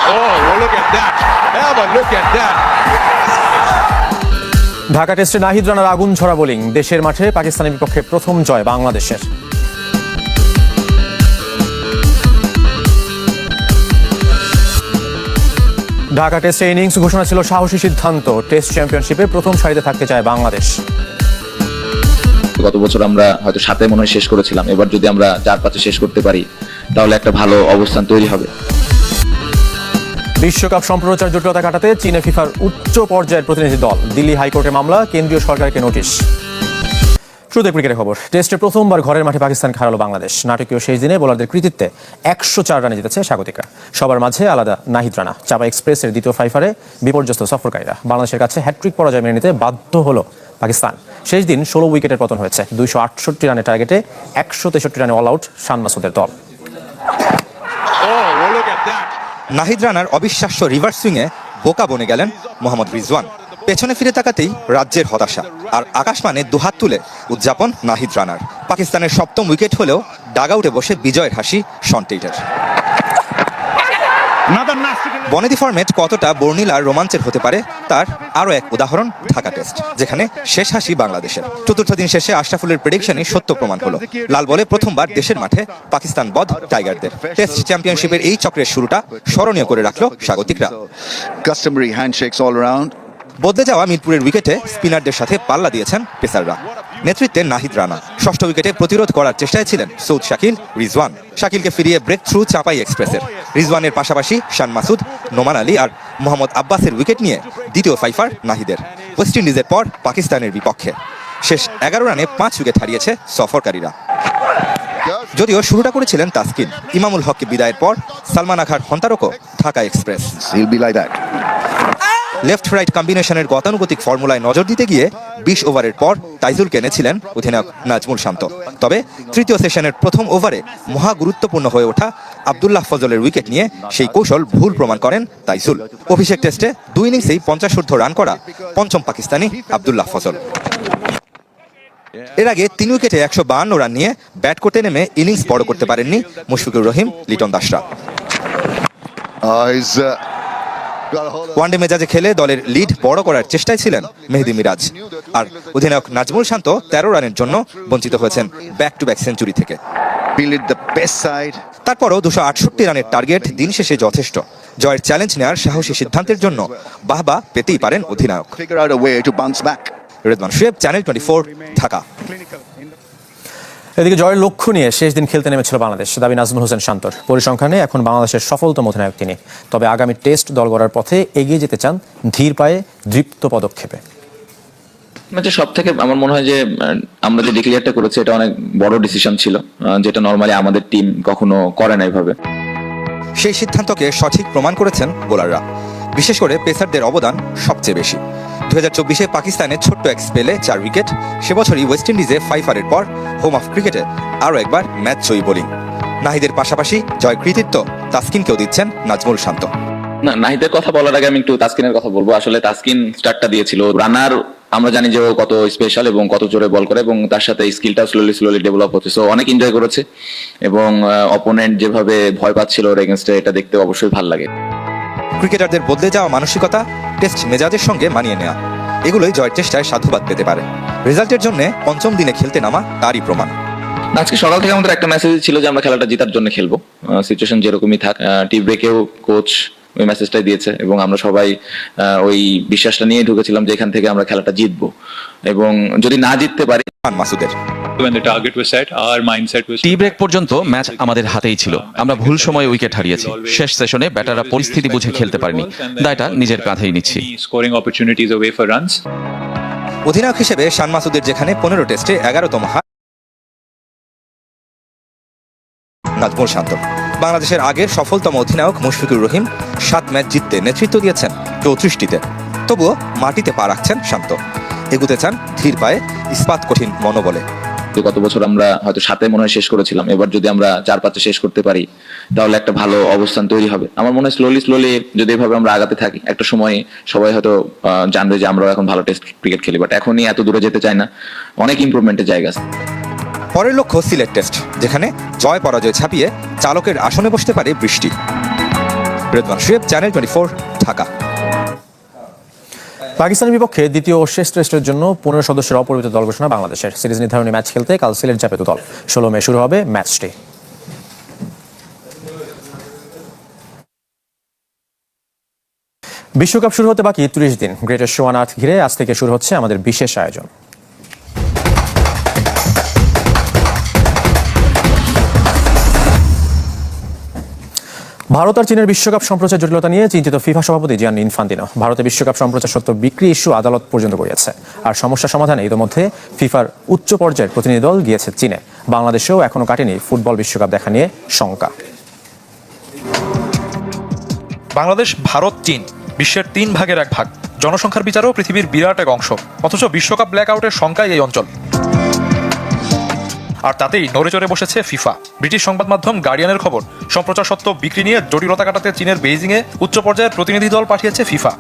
well, look at that. Emma, look at that. Dhaka টেস্টে নাহিদ রানার আগুন ঝরা বোলিং, দেশের মাঠে পাকিস্তানের বিপক্ষে প্রথম জয় বাংলাদেশের। ঢাকা টেস্টে ইনিংস ঘোষণা ছিল সাহসী সিদ্ধান্ত, টেস্ট চ্যাম্পিয়নশিপে প্রথম সারিতে থাকতে চায় বাংলাদেশ। গত বছর আমরা হয়তো 7-এ মনে হয় শেষ করেছিলাম, এবার যদি আমরা 4-5-এ শেষ করতে পারি তাহলে একটা ভালো অবস্থান তৈরি হবে। বিশ্বকাপ সম্প্রচার জটিলতা কাটাতে চীনে ফিফার উচ্চ পর্যায়ের প্রতিনিধি দল, দিল্লি হাইকোর্টে মামলা, কেন্দ্রীয় সরকারকে নোটিশ। শুরুতে ক্রিকেটের খবর। টেস্টে প্রথমবার ঘরের মাঠে পাকিস্তান হারালো বাংলাদেশ। নাটকীয় শেষ দিনে বোলারদের কৃতিত্বে 104 রানে জিতেছে স্বাগতিকরা। সবার মাঝে আলাদা নাহিদ রানা। চাপা এক্সপ্রেসের দ্বিতীয় ফাইফারে বিপর্যস্ত সফরকারীরা। বাংলাদেশের কাছে হ্যাট্রিক পরাজয় মেনে নিতে বাধ্য হলো পাকিস্তান। শেষ দিন 16 উইকেটের পতন হয়েছে। 268 রানের টার্গেটে 163 রানে অল আউট শান মাসুদের দল। নাহিদ রানার অবিশ্বাস্য রিভার্স সুইংয়ে বোকা বনে গেলেন মোহাম্মদ রিজওয়ান। পেছনে ফিরে তাকাতেই রাজ্যের হতাশা, আর আকাশমানে দুহাত তুলে উদযাপন নাহিদ রানার। পাকিস্তানের 7ম উইকেট হলেও ডাগআউটে বসে বিজয়ের হাসি শন টেইটার। বনেদি ফরম্যাট কতটা বর্ণিল আর রোমাঞ্চের হতে পারে তার আরও এক উদাহরণ ঢাকা টেস্ট, যেখানে শেষ হাসি বাংলাদেশের। চতুর্থ দিন শেষে আশরাফুলের প্রেডিকশনই সত্য প্রমাণ হলো। লাল বলে প্রথমবার দেশের মাঠে পাকিস্তান বধ টাইগারদের। টেস্ট চ্যাম্পিয়নশিপের এই চক্রের শুরুটা স্মরণীয় করে রাখলো স্বাগতিকরা। বদলে যাওয়া মিরপুরের উইকেটে স্পিনারদের সাথে পাল্লা দিয়েছেন পেসাররা। নেতৃত্বে নাহিদ রানা। ষষ্ঠ উইকেটে প্রতিরোধ করার চেষ্টায় ছিলেন সৌদ শাকিল, রিজওয়ান। শাকিলকে ফিরিয়ে ব্রেক থ্রু চাপাই এক্সপ্রেসের। রিজওয়ানের পাশাপাশি শান মাসুদ, নোমান আলী আর মোহাম্মদ আব্বাসের উইকেট নিয়ে দ্বিতীয় ফাইফার নাহিদের। ওয়েস্ট ইন্ডিজের পর পাকিস্তানের বিপক্ষে শেষ 11 রানে 5 উইকেট হারিয়েছে সফরকারীরা। যদিও শুরুটা করেছিলেন তাসকিন। ইমামুল হককে বিদায়ের পর সালমান আখার হন্তারকও ঢাকা এক্সপ্রেস। লেফট রাইট কম্বিনেশনের গতানুগতিক ফর্মুলায় নজর দিতে গিয়ে 20 ওভারের পর তাইজুলকে এনেছিলেন অধিনায়ক নাজমুল শান্ত। তবে তৃতীয় সেশনের প্রথম ওভারে মহা গুরুত্বপূর্ণ হয়ে ওঠা আব্দুল্লাহ ফজলের উইকেট নিয়ে সেই কৌশল ভুল প্রমাণ করেন তাইজুল। অভিষেক টেস্টে 2 ইনিংসেই 50 রান করা পঞ্চম পাকিস্তানি আব্দুল্লাহ ফজল। এর আগে 3 উইকেটে 152 রান নিয়ে ব্যাট করতে নেমে ইনিংস বড় করতে পারেননি মুশফিকুর রহিম, লিটন দাসরা। ওয়ানডে মেজাজে খেলে দলের লিড বড় করার চেষ্টায় ছিলেন মেহেদী মিরাজ। আর অধিনায়ক নাজমুল শান্ত 13 রানের জন্য বঞ্চিত হয়েছেন ব্যাক টু ব্যাক সেঞ্চুরি থেকে। তারপরও 268 রানের টার্গেট দিন শেষে যথেষ্ট। জয়ের চ্যালেঞ্জ নেওয়ার সাহসী সিদ্ধান্তের জন্য বাহবা পেতেই পারেন অধিনায়ক। রেদওয়ান শুয়েব, চ্যানেল 24, ঢাকা। এদিকে জয়ের লক্ষ্য নিয়ে শেষ দিন খেলতে নেমেছিল বাংলাদেশ, দাবি নাজমুল হোসেন শান্তর। পরিসংখ্যানে এখন বাংলাদেশের সফলতম অধিনায়ক তিনি। তবে আগামী টেস্ট দল গড়ার পথে এগিয়ে যেতে চান ধীর পায়ে, দৃপ্ত পদক্ষেপে। সব থেকে আমার মনে হয় যে আমরা যে ডিক্লেয়ারটা করেছি এটা অনেক বড় ডিসিশন ছিল, যেটা নরমালি আমাদের টিম কখনো করে না এইভাবে। সেই সিদ্ধান্তকে সঠিক প্রমাণ করেছেন বোলাররা, বিশেষ করে পেসারদের অবদান সবচেয়ে বেশি। 2024-এ পাকিস্তানের ছোট্ট এক স্পেলে 4 উইকেট। সে বছরই ওয়েস্ট ইন্ডিজে 5 রানের পর হোম অফ ক্রিকেটে আরও একবার ম্যাচ জয়ী বোলিং। নাহিদের পাশাপাশি জয় কৃতিত্ব তাসকিনকেও দিচ্ছেন নাজমুল শান্ত। না, নাহিদের কথা বলার আগে আমি একটু তাসকিনের কথা বলবো। আসলে তাসকিন স্টার্টটা দিয়েছিল। রানার আমরা জানি যে ও কত স্পেশাল এবং কত জোরে বল করে, এবং তার সাথে স্কিলটা স্লোলি ডেভেলপ হচ্ছে। সো অনেক এনজয় করেছে, এবং অপোনেন্ট যেভাবে ভয় পাচ্ছিল ওর এগেইনস্টে, এটা দেখতে অবশ্যই ভালো লাগে। ক্রিকেটারদের বদলে যাওয়া মানসিকতা, টেস্ট মেজাজের সঙ্গে মানিয়ে নেওয়া, এগুলোই জয়ের চেষ্টায় সাধুবাদ পেতে পারে। রেজাল্টের জন্য পঞ্চম দিনে খেলতে নামা তারই প্রমাণ। আজকে সকাল থেকে আমাদের একটা মেসেজ ছিল যে আমরা খেলাটা জেতার জন্য খেলবো, সিচুয়েশন যেরকমই থাক। টি ব্রেকেও কোচ ওই মেসেজটাই দিয়েছে, এবং আমরা সবাই ওই বিশ্বাসটা নিয়ে ঢুকেছিলাম যে এখান থেকে আমরা খেলাটা জিতবো, এবং যদি না জিততে পারি মাসুদের। টি ব্রেক পর্যন্ত ম্যাচ আমাদের হাতেই ছিল। আমরা ভুল সময়ে উইকেট হারিয়েছি। শেষ সেশনে ব্যাটাররা পরিস্থিতি বুঝে খেলতে পারেনি। দায়টা নিজের কাঁধেই নিচ্ছি। অধিনায়ক হিসেবে শান মাসুদের যেখানে 15 টেস্টে 11তম হার, নাজমুল শান্ত। বাংলাদেশের আগের সফলতম অধিনায়ক মুশফিকুর রহিম 7 ম্যাচ জিততে নেতৃত্ব দিয়েছেন 34টিতে। তবুও মাটিতে পা রাখছেন শান্ত। এগুতে চান ধীর পায়ে, ইস্পাত কঠিন মনোবলে। গত বছর আমরা হয়তো 7-এ মনে হয় শেষ করেছিলাম, এবার যদি আমরা 4-5-এ শেষ করতে পারি তাহলে একটা ভালো অবস্থান তৈরি হবে। আমার মনে হয় স্লোলি যদি এভাবে আমরা আগাতে থাকি, একটা সময় সবাই হয়তো জানবে যে আমরা এখন ভালো টেস্ট ক্রিকেট খেলি। বাট এখনই এত দূরে যেতে চাই না, অনেক ইমপ্রুভমেন্টের জায়গা আছে। পরের লক্ষ্য সিলেট টেস্ট, যেখানে জয় পরাজয় ছাপিয়ে চালকের আসনে বসতে পারে বৃষ্টি। রেদওয়ান শুয়েব, চ্যানেল 24, ঢাকা। পাকিস্তানের বিপক্ষে দ্বিতীয় ও শেষ টেস্টের জন্য 15 সদস্যের অপরিবর্তিত দল ঘোষণা বাংলাদেশের। সিরিজ নির্ধারণী ম্যাচ খেলতে কাল সিলেট যাবে দল। 16 মে শুরু হবে ম্যাচটি। বিশ্বকাপ শুরু হতে বাকি 30 দিন। গ্রেটার সোয়ান আর্থ ঘিরে আজ থেকে শুরু হচ্ছে আমাদের বিশেষ আয়োজন। ভারত আর চীনের বিশ্বকাপ সম্প্রচার জটিলতা নিয়ে চিন্তিত ফিফা সভাপতি জিয়ান্নি ইনফান্তিনো। ভারতে বিশ্বকাপ সম্প্রচার সত্ত্ব বিক্রি ইস্যু আদালত পর্যন্ত গড়িয়েছে। আর সমস্যা সমাধানে ইতোমধ্যে ফিফার উচ্চ পর্যায়ের প্রতিনিধি দল গিয়েছে চীনে। বাংলাদেশেও এখনো কাটেনি ফুটবল বিশ্বকাপ দেখা নিয়ে শঙ্কা। বাংলাদেশ, ভারত, চীন বিশ্বের 3 ভাগের 1 ভাগ। জনসংখ্যার বিচারেও পৃথিবীর বিরাট এক অংশ। অথচ বিশ্বকাপ ব্ল্যাকআউটের শঙ্কায় এই অঞ্চল। আর তাতেই নড়ে চড়ে বসেছে ফিফা। ব্রিটিশ সংবাদ মাধ্যম গার্ডিয়ানের খবর, সম্প্রচার সত্ত্ব বিক্রি নিয়ে জটিলতা কাটাতে চীনের বেইজিংয়ে উচ্চ পর্যায়ের প্রতিনিধি দল পাঠিয়েছে ফিফা।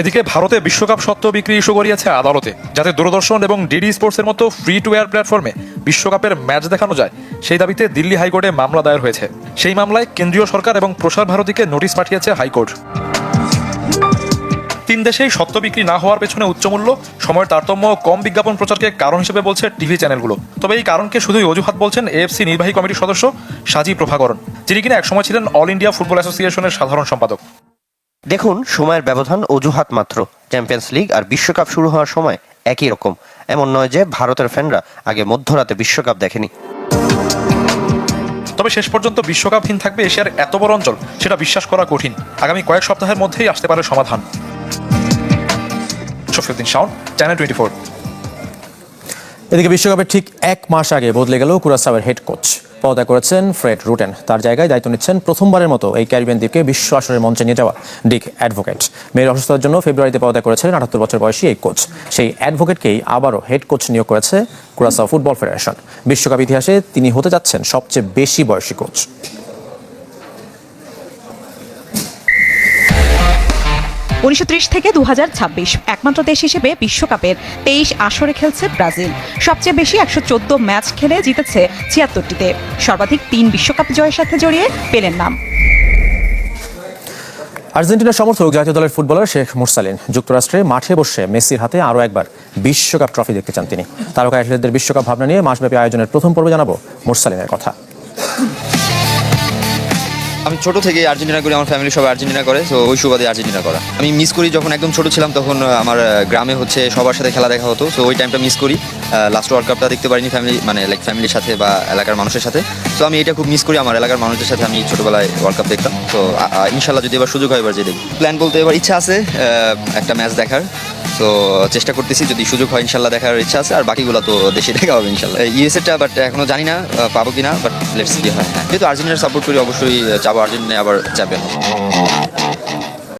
এদিকে ভারতে বিশ্বকাপ সত্ত্ব বিক্রি ইস্যু গড়িয়েছে আদালতে, যাতে দূরদর্শন এবং ডিডি স্পোর্টসের মতো ফ্রি টু এয়ার প্ল্যাটফর্মে বিশ্বকাপের ম্যাচ দেখানো যায়, সেই দাবিতে দিল্লি হাইকোর্টে মামলা দায়ের হয়েছে। সেই মামলায় কেন্দ্রীয় সরকার এবং প্রসার ভারতীকে নোটিশ পাঠিয়েছে হাইকোর্ট। 3 দেশেই সত্ত্ব বিক্রি না হওয়ার পেছনে উচ্চমূল্য, সময়ের তারতম্য, কম বিজ্ঞাপন প্রচারকে কারণ হিসেবে বলছে টিভি চ্যানেলগুলো। তবে এই কারণকে শুধুই অজুহাত বলছেন এএফসি নির্বাহী কমিটির সদস্য সাজি প্রভাকরণ, যিনি কিনা একসময় ছিলেন অল ইন্ডিয়া ফুটবল অ্যাসোসিয়েশনের সাধারণ সম্পাদক। দেখুন, সময়ের ব্যবধান অজুহাত মাত্র। চ্যাম্পিয়ন্স লিগ আর বিশ্বকাপ শুরু হওয়ার সময় একই রকম। এমন নয় যে ভারতের ফ্যানরা আগে মধ্যরাতে বিশ্বকাপ দেখেনি। তবে শেষ পর্যন্ত বিশ্বকাপহীন থাকবে এশিয়ার এত বড় অঞ্চল, সেটা বিশ্বাস করা কঠিন। আগামী কয়েক সপ্তাহের মধ্যেই আসতে পারে সমাধান। শফিউদ্দিন শাওন, চ্যানেল 24। এদিকে বিশ্বকাপের ঠিক 1 মাস আগে বদলে গেল কুরাসাওয়ের হেড কোচ। পদত্যাগ করেছেন ফ্রেড রুটেন। তার জায়গায় দায়িত্ব নিচ্ছেন প্রথমবারের মতো এই ক্যারিবিয়ান দ্বীপকে বিশ্ব আসরের মঞ্চে নিয়ে যাওয়া ডিক অ্যাডভোকেট। মেয়ের অসুস্থতার জন্য ফেব্রুয়ারিতে পদত্যাগ করেছিলেন 78 বছর বয়সী এই কোচ। সেই অ্যাডভোকেটকেই আবারও হেড কোচ নিয়োগ করেছে কুরাসাও ফুটবল ফেডারেশন। বিশ্বকাপ ইতিহাসে তিনি হতে যাচ্ছেন সবচেয়ে বেশি বয়সী কোচ। 1930 থেকে 2026 একমাত্র দেশ হিসেবে বিশ্বকাপের 23 আসরে খেলছে ব্রাজিল। সবচেয়ে বেশি 114 ম্যাচ খেলে জিতেছে 76টিতে। সর্বাধিক 3 বিশ্বকাপ জয়ের সাথে জড়িয়ে পেলের নাম। আর্জেন্টিনার সমর্থক জাতীয় দলের ফুটবলার শেখ মুরসালিন যুক্তরাষ্ট্রে মাঠে বসে মেসির হাতে আরও একবার বিশ্বকাপ ট্রফি দেখতে চান তিনি। তারকা অ্যাথলেটদের বিশ্বকাপ ভাবনা নিয়ে মাসব্যাপী আয়োজনের প্রথম পর্বে জানাবো মুরসালিনের কথা। আমি ছোট থেকে আর্জেন্টিনা করি, আমার ফ্যামিলি সবাই আর্জেন্টিনা করে, তো ওই সুবাদে আর্জেন্টিনা করা। আমি মিস করি যখন একদম ছোট ছিলাম, তখন আমার গ্রামে সবার সাথে খেলা দেখা হতো, তো ওই টাইমটা মিস করি। লাস্ট ওয়ার্ল্ড কাপটা দেখতে পারিনি ফ্যামিলির সাথে বা এলাকার মানুষের সাথে, তো আমি এটা খুব মিস করি। আমার এলাকার মানুষদের সাথে আমি ছোটবেলায় ওয়ার্ল্ড কাপ দেখতাম, তো ইনশাল্লাহ যদি এবার সুযোগ হয় এবার যে দেখি। প্ল্যান বলতে এবার ইচ্ছা আছে একটা ম্যাচ দেখার, তো চেষ্টা করতেছি, যদি সুযোগ হয় ইনশাল্লাহ দেখার ইচ্ছা আছে। আর বাকিগুলো তো দেশে দেখা হবে ইনশাল্লাহ। ইউএসএটা বাট এখনো জানি না পাবো কিনা, বাট লেটস সি। হয়, যেহেতু আর্জেন্টিনার সাপোর্ট করি, অবশ্যই যাবো আর্জেন্টিনা আবার চ্যাম্পিয়ন।